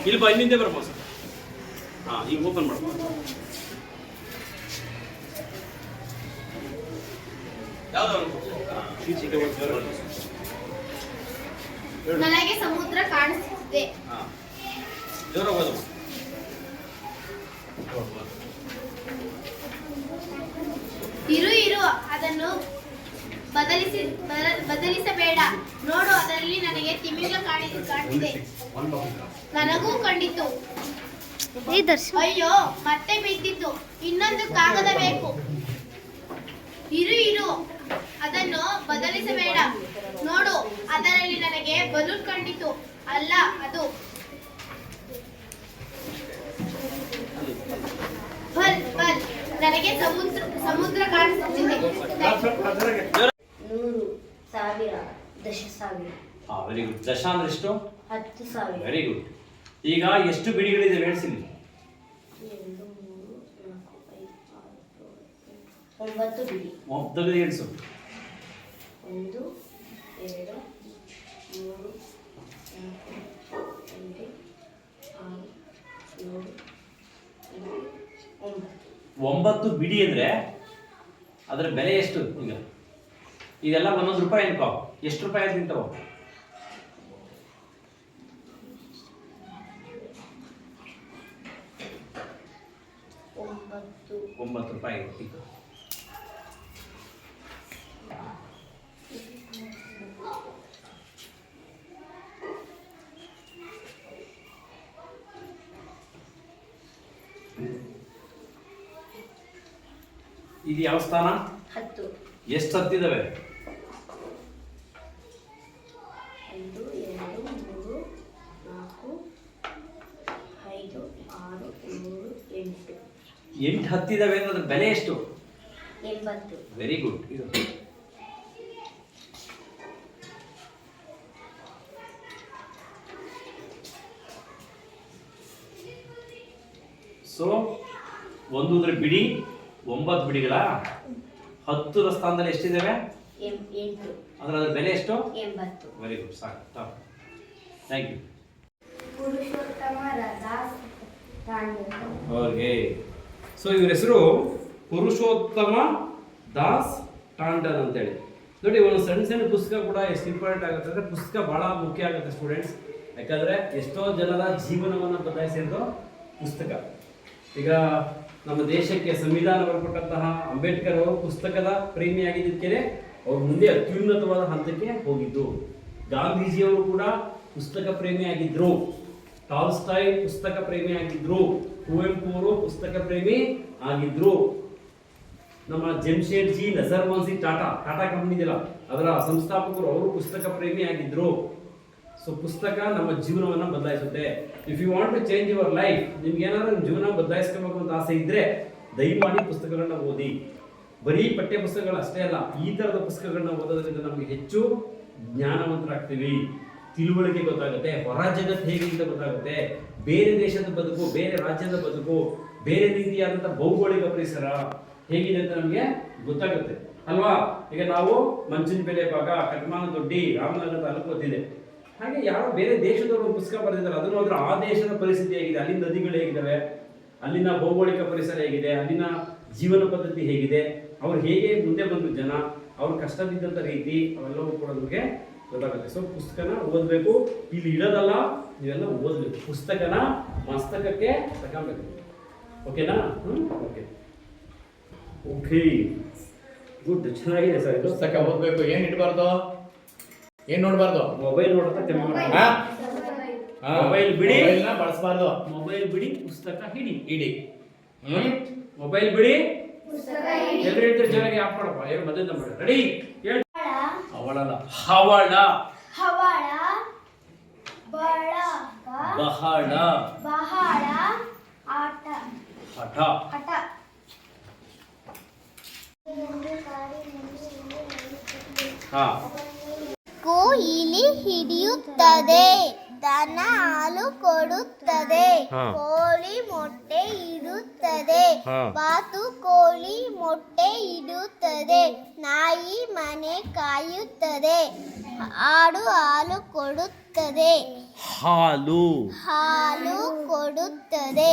ಇಲ್ಲಿ ಬಾ, ಇಲ್ಲಿಂದ ಬರ್ಬೋದು ಸರ್. ಹಾಂ, ಈಗ ಓಪನ್ ಮಾಡ್ಬೋದು. ನನಗೆ ಸಮುದ್ರ ಕಾಣಿಸುತ್ತಿದೆ. ಇರು ಇರು, ಅದನ್ನು ಬದಲಿಸಬೇಡ. ನೋಡು, ಅದರಲ್ಲಿ ನನಗೆ ತಿಮಿಂಗ ಕಾಣಿದೆ. ನನಗೂ ಕಂಡಿತು. ಅಯ್ಯೋ, ಮತ್ತೆ ಬಿದ್ದಿತ್ತು. ಇನ್ನೊಂದು ಕಾಗದ ಬೇಕು. ಇರು ಇರು, ಅದನ್ನು ಬದಲಿಸಬೇಡ. ನೋಡು, ಅದರಲ್ಲಿ ನನಗೆ ಬಲೂನ್ ಕಂಡಿತು. ಅಲ್ಲ, ಅದು ಬಲ್ ಬಲ್. ನನಗೆ ಸಮುದ್ರ ಕಾಣಿಸುತ್ತಿದೆ. 100, 1000, 10,000. Very good. ದಶ ಅಂದ್ರೆ ಎಷ್ಟು? 10,000. Very good. ಈಗ ಎಷ್ಟು ಬಿಡಿಗಳಿದೆ ಹೇಳ್ಸಿ? 2, 3, 4, 5, 6, 7, 9 ಬಿಡಿ. ಮೊದಲು ಹೇಳ್ಸು. 1, 2, 3, 4, 5, 6, 7, 9 ಬಿಡಿ ಅಂದ್ರೆ ಅದರ ಬೆಲೆ ಎಷ್ಟು? ಈಗ ಇದೆಲ್ಲ 1 ರೂಪಾಯಿ ಅನ್ಕೋ. ಎಷ್ಟು ರೂಪಾಯಿ ತಿಂತಾವ? 9 ರೂಪಾಯಿ. ಇದು ಯಾವ ಸ್ಥಾನ? 10. ಎಷ್ಟು ಹತ್ತಿದಾವೆ? 1, 2, 3, 4, 5, 6, 7, 8. 8 ಹತ್ತಿದಾವೆ ಅಂದ್ರೆ ಅದ್ರ ಬೆಲೆ ಎಷ್ಟು? 80. Very good. ಇದು ಸೊ 1 ಬಿಡಿ, 9 ಬಿಡಿಗಳ 10ರ ಸ್ಥಾನದಲ್ಲಿ ಎಷ್ಟಿದ್ದಾವೆ? 8. ಅಂದ್ರೆ ಅದ್ರ ಬೆಲೆ ಎಷ್ಟು? 80. Very good. ಸಾಕು. Thank you. Purushottam Das Tandon. Okay. So ಇವ್ರ ಹೆಸರು ಪುರುಷೋತ್ತಮ ದಾಸ್ ಟಾಂಡನ್ ಅಂತೇಳಿ. ನೋಡಿ, ಒಂದು ಸಣ್ಣ ಸಣ್ಣ ಪುಸ್ತಕ ಕೂಡ ಎಷ್ಟು ಇಂಪಾರ್ಟೆಂಟ್ ಆಗುತ್ತೆ ಅಂದರೆ ಪುಸ್ತಕ ಭಾಳ ಮುಖ್ಯ ಆಗುತ್ತೆ ಸ್ಟೂಡೆಂಟ್ಸ್. ಯಾಕಂದರೆ ಎಷ್ಟೋ ಜನರ ಜೀವನವನ್ನು ಬದಲಾಯಿಸಿದ್ದು ಪುಸ್ತಕ. ಈಗ ನಮ್ಮ ದೇಶಕ್ಕೆ ಸಂವಿಧಾನ ಬರ್ಕೊಟ್ಟಂತಹ ಅಂಬೇಡ್ಕರ್ ಅವರು ಪುಸ್ತಕದ ಪ್ರೇಮಿಯಾಗಿದ್ದಕ್ಕೆ ಅವ್ರು ಮುಂದೆ ಅತ್ಯುನ್ನತವಾದ ಹಂತಕ್ಕೆ ಹೋಗಿದ್ದು. ಗಾಂಧೀಜಿಯವರು ಕೂಡ ಪುಸ್ತಕ ಪ್ರೇಮಿಯಾಗಿದ್ದರು. ಟಾಲ್ಸ್ಟಾಯ್ ಪುಸ್ತಕ ಪ್ರೇಮಿ ಆಗಿದ್ರು. ಕುವೆಂಪು ಅವರು ಪುಸ್ತಕ ಪ್ರೇಮಿ ಆಗಿದ್ರು. ನಮ್ಮ ಜಮ್ಶೇಡ್ಜಿ ನಜರ್ವಾನ್ಸಿ ಟಾಟಾ ಕಂಪನಿ ಇದೆಯಲ್ಲ, ಅದರ ಸಂಸ್ಥಾಪಕರು ಅವರು ಪುಸ್ತಕ ಪ್ರೇಮಿ ಆಗಿದ್ರು. ಸೊ ಪುಸ್ತಕ ನಮ್ಮ ಜೀವನವನ್ನು ಬದಲಾಯಿಸುತ್ತೆ. If you want to change your life, ನಿಮ್ಗೆ ಏನಾದ್ರು ನಿಮ್ಮ ಜೀವನ ಬದಲಾಯಿಸ್ಕೋಬೇಕು ಅಂತ ಆಸೆ ಇದ್ರೆ ದಯಮಾಡಿ ಪುಸ್ತಕಗಳನ್ನ ಓದಿ. ಬರೀ ಪಠ್ಯ ಪುಸ್ತಕಗಳು ಅಷ್ಟೇ ಅಲ್ಲ, ಈ ಥರದ ಪುಸ್ತಕಗಳನ್ನ ಓದೋದ್ರಿಂದ ನಮಗೆ ಹೆಚ್ಚು ಜ್ಞಾನವಂತರಾಗ್ತೀವಿ, ತಿಳುವಳಿಕೆ ಗೊತ್ತಾಗುತ್ತೆ, ಹೊರ ಜಗತ್ತು ಹೇಗೆ ಅಂತ ಗೊತ್ತಾಗುತ್ತೆ, ಬೇರೆ ದೇಶದ ಬದುಕು, ಬೇರೆ ರಾಜ್ಯದ ಬದುಕು, ಬೇರೆ ರೀತಿಯಾದಂಥ ಭೌಗೋಳಿಕ ಪರಿಸರ ಹೇಗಿದೆ ಅಂತ ನಮಗೆ ಗೊತ್ತಾಗುತ್ತೆ ಅಲ್ವಾ. ಈಗ ನಾವು ಮಂಚನಬೆಲೆ ಭಾಗ, ಕಟ್ಮಾನದೊಡ್ಡಿ, ರಾಮನಗರ ತಾಲೂಕು ಓದಿದೆ. ಹಾಗೆ ಯಾರೋ ಬೇರೆ ದೇಶದವರು ಪುಸ್ತಕ ಬರೆದಿದ್ದಾರೆ, ಅದನ್ನು ಹೋದ್ರೆ ಆ ದೇಶದ ಪರಿಸ್ಥಿತಿ ಹೇಗಿದೆ, ಅಲ್ಲಿನ ನದಿಗಳು ಹೇಗಿದ್ದಾವೆ, ಅಲ್ಲಿನ ಭೌಗೋಳಿಕ ಪರಿಸರ ಹೇಗಿದೆ, ಅಲ್ಲಿನ ಜೀವನ ಪದ್ಧತಿ ಹೇಗಿದೆ, ಅವ್ರು ಹೇಗೆ ಮುಂದೆ ಬಂದ್ರು ಜನ, ಅವ್ರು ಕಷ್ಟ ಬಿದ್ದಂಥ ರೀತಿ, ಅವೆಲ್ಲವೂ ಕೂಡ ನಮಗೆ ಗೊತ್ತಾಗುತ್ತೆ. ಸೊ ಪುಸ್ತಕನ ಓದಬೇಕು. ಇಲ್ಲಿ ಇಡೋದಲ್ಲ, ನೀವೆಲ್ಲ ಓದಬೇಕು. ಪುಸ್ತಕನ ಮಸ್ತಕಕ್ಕೆ ತಗೊಬೇಕು. ಓಕೆನಾ? Okay okay good. ಚೆನ್ನಾಗಿದೆ ಸರ್. ಇದು ಪುಸ್ತಕ ಓದಬೇಕು. ಏನು ಇಡಬಾರ್ದು, ಏನು ನೋಡಬಾರ್ದು? ಮೊಬೈಲ್ ನೋಡ್ತಾ ಕಮ್ಮಿ ಮಾಡಿ. ಮೊಬೈಲ್ ಬಿಡಿ, ಬಳಸಬಾರ್ದು. ಮೊಬೈಲ್ ಬಿಡಿ, ಪುಸ್ತಕ ಇಡಿ. ಮೊಬೈಲ್ ಬಿಡಿ, ಎಲ್ಲರೂ ಹೇಳ್ತಾರೆ ಜೊತೆಗೆ ಆಫ್ ಮಾಡಪ್ಪ. ಏನು ಮೊದಲಿಂದ ಮಾಡಿ. ರೆಡಿ? ಹೇಳಿ. ಅವಳಲ್ಲ, ಹವಳ. ಹವಳ, ಬಳಗ, ಬಹಳ, ಬಹಳ, ಆಟ, ಹಠ, ಹಠ. ಹಾ. ಕೊಯ್ಲಿ ಹಿಡಿಯುತ್ತದೆ. ದನ ಹಾಲು ಕೊಡುತ್ತದೆ. ಹಾ. ಕೋಳಿ ಮೊಟ್ಟೆ ಇಡುತ್ತದೆ. ಹಾ. ಬಾತು ಕೋಳಿ ಮೊಟ್ಟೆ ಇಡುತ್ತದೆ. ನಾಯಿ ಮನೆ ಕಾಯುತ್ತದೆ. ಆಡು ಹಾಲು ಕೊಡುತ್ತದೆ. ಹಾಲು ಹಾಲು ಕೊಡುತ್ತದೆ.